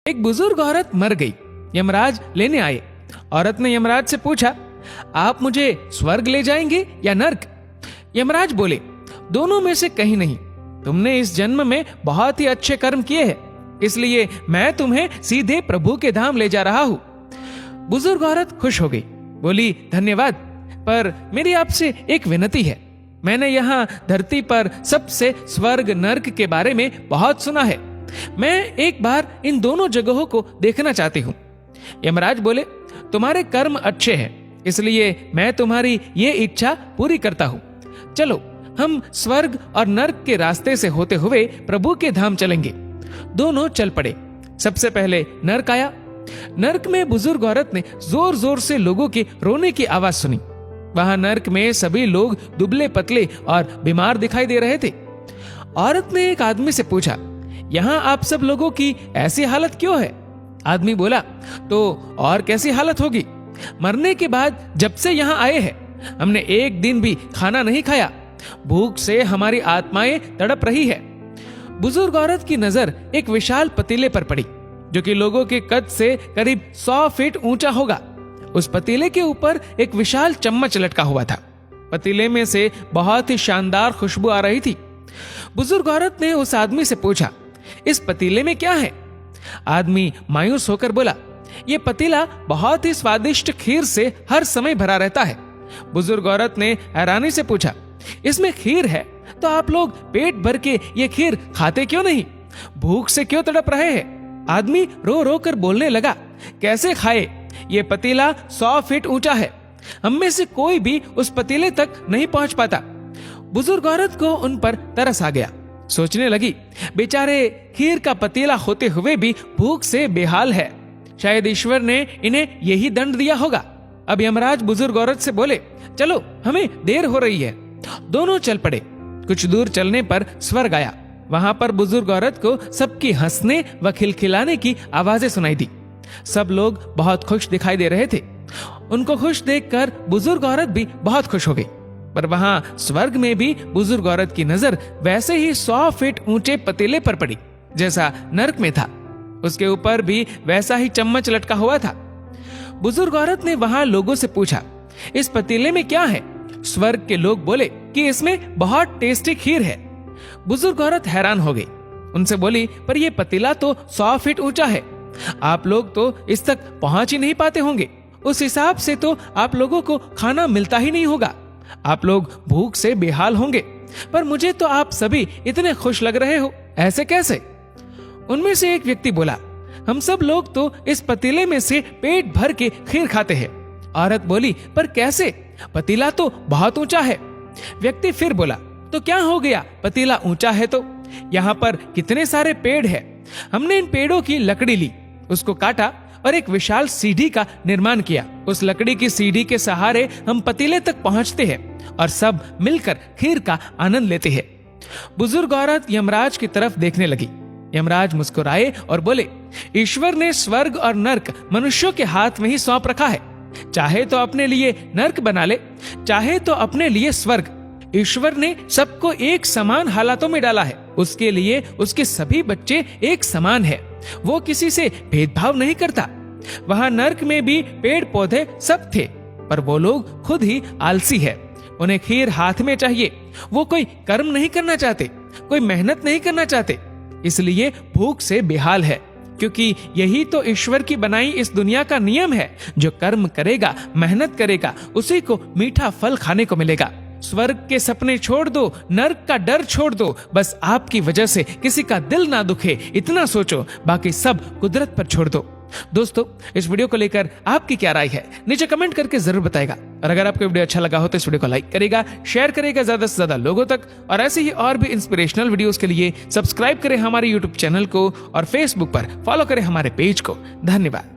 एक बुजुर्ग औरत मर गई। यमराज लेने आए। औरत ने यमराज से पूछा, आप मुझे स्वर्ग ले जाएंगे या नर्क? यमराज बोले, दोनों में से कहीं नहीं। तुमने इस जन्म में बहुत ही अच्छे कर्म किए हैं, इसलिए मैं तुम्हें सीधे प्रभु के धाम ले जा रहा हूं। बुजुर्ग औरत खुश हो गई, बोली, धन्यवाद, पर मेरी आपसे एक विनती है। मैंने यहाँ धरती पर सबसे स्वर्ग नर्क के बारे में बहुत सुना है। मैं एक बार इन दोनों जगहों को देखना चाहती हूँ। यमराज बोले, तुम्हारे कर्म अच्छे हैं, इसलिए मैं तुम्हारी ये इच्छा पूरी करता हूँ। चलो हम स्वर्ग और नर्क के रास्ते से होते हुए प्रभु के धाम चलेंगे। दोनों चल पड़े। सबसे पहले नर्क आया। नर्क में बुजुर्ग औरत ने जोर जोर से लोगों के रोने की आवाज सुनी। वहां नर्क में सभी लोग दुबले पतले और बीमार दिखाई दे रहे थे। औरत ने एक आदमी से पूछा, यहाँ आप सब लोगों की ऐसी हालत क्यों है? आदमी बोला, तो और कैसी हालत होगी? मरने के बाद जब से यहाँ आए हैं हमने एक दिन भी खाना नहीं खाया। भूख से हमारी आत्माएं तड़प रही है। बुजुर्ग औरत की नजर एक विशाल पतीले पर पड़ी, जो कि लोगों के कद से करीब 100 फीट ऊंचा होगा। उस पतीले के ऊपर एक विशाल चम्मच लटका हुआ था। पतीले में से बहुत ही शानदार खुशबू आ रही थी। बुजुर्ग औरत ने उस आदमी से पूछा, इस पतीले में क्या है? आदमी मायूस होकर बोला, ये पतीला बहुत ही स्वादिष्ट खीर से हर समय भरा रहता है। बुजुर्ग औरत ने हैरानी से पूछा, इसमें खीर है तो आप लोग पेट भर के ये खीर खाते क्यों नहीं? भूख से क्यों तड़प रहे हैं? आदमी रो रो कर बोलने लगा, कैसे खाए? ये पतीला 100 फीट ऊंचा है, हम में से कोई भी उस पतीले तक नहीं पहुंच पाता। बुजुर्ग औरत को उन पर तरस आ गया। सोचने लगी, बेचारे खीर का पतीला होते हुए भी भूख से बेहाल है। शायद ईश्वर ने इन्हें यही दंड दिया होगा। अब यमराज बुजुर्ग औरत से बोले, चलो हमें देर हो रही है। दोनों चल पड़े। कुछ दूर चलने पर स्वर्ग आया। वहां पर बुजुर्ग औरत को सबकी हंसने व खिलखिलाने की आवाजें सुनाई दी। सब लोग बहुत खुश दिखाई दे रहे थे। उनको खुश देखकर बुजुर्ग औरत भी बहुत खुश हो गई। पर वहां स्वर्ग में भी बुजुर्ग औरत की नजर वैसे ही 100 फीट ऊंचे पतीले पर पड़ी जैसा नर्क में था। उसके ऊपर भी वैसा ही चम्मच लटका हुआ था। बुजुर्ग औरत ने वहां लोगों से पूछा, इस पतीले में क्या है? स्वर्ग के लोग बोले कि इसमें बहुत टेस्टी खीर है। बुजुर्ग औरत हैरान हो गई। उनसे बोली, पर यह पतीला तो 100 फीट ऊंचा है, आप लोग तो इस तक पहुंच ही नहीं पाते होंगे। उस हिसाब से तो आप लोगों को खाना मिलता ही नहीं होगा। आप लोग भूख से बेहाल होंगे। पर मुझे तो आप सभी इतने खुश लग रहे हो, ऐसे कैसे? उनमें से एक व्यक्ति बोला, हम सब लोग तो इस पतीले में से पेट भर के खीर खाते हैं। औरत बोली, पर कैसे? पतीला तो बहुत ऊंचा है। व्यक्ति फिर बोला, तो क्या हो गया? पतीला ऊंचा है तो यहाँ पर कितने सारे पेड़ हैं। हमने इन पेड़ों की लकड़ी ली, उसको काटा और एक विशाल सीढ़ी का निर्माण किया। उस लकड़ी की सीढ़ी के सहारे हम पतीले तक पहुंचते हैं और सब मिलकर खीर का आनंद लेते हैं। बुजुर्ग औरत यमराज की तरफ देखने लगी। यमराज मुस्कुराए और बोले, ईश्वर ने स्वर्ग और नर्क मनुष्यों के हाथ में ही सौंप रखा है। चाहे तो अपने लिए नर्क बना ले, चाहे तो अपने लिए स्वर्ग। ईश्वर ने सबको एक समान हालातों में डाला है। उसके लिए उसके सभी बच्चे एक समान है। वो किसी से भेदभाव नहीं करता। वहां नर्क में भी पेड़ पौधे सब थे, पर वो लोग खुद ही आलसी है। उन्हें खीर हाथ में चाहिए। वो कोई कर्म नहीं करना चाहते, कोई मेहनत नहीं करना चाहते, इसलिए भूख से बेहाल है। क्योंकि यही तो ईश्वर की बनाई इस दुनिया का नियम है। जो कर्म करेगा, मेहनत करेगा, उसी को मीठा फल खाने को मिलेगा। स्वर्ग के सपने छोड़ दो, नर्क का डर छोड़ दो। बस आपकी वजह से किसी का दिल ना दुखे, इतना सोचो। बाकी सब कुदरत पर छोड़ दो। दोस्तों, इस वीडियो को लेकर आपकी क्या राय है, नीचे कमेंट करके जरूर बताएगा। और अगर आपको वीडियो अच्छा लगा हो तो इस वीडियो को लाइक करेगा, शेयर करेगा ज्यादा से ज्यादा लोगों तक। और ऐसे ही और भी इंस्पिरेशनल वीडियोस के लिए सब्सक्राइब करें हमारे यूट्यूब चैनल को और फेसबुक पर फॉलो करें हमारे पेज को। धन्यवाद।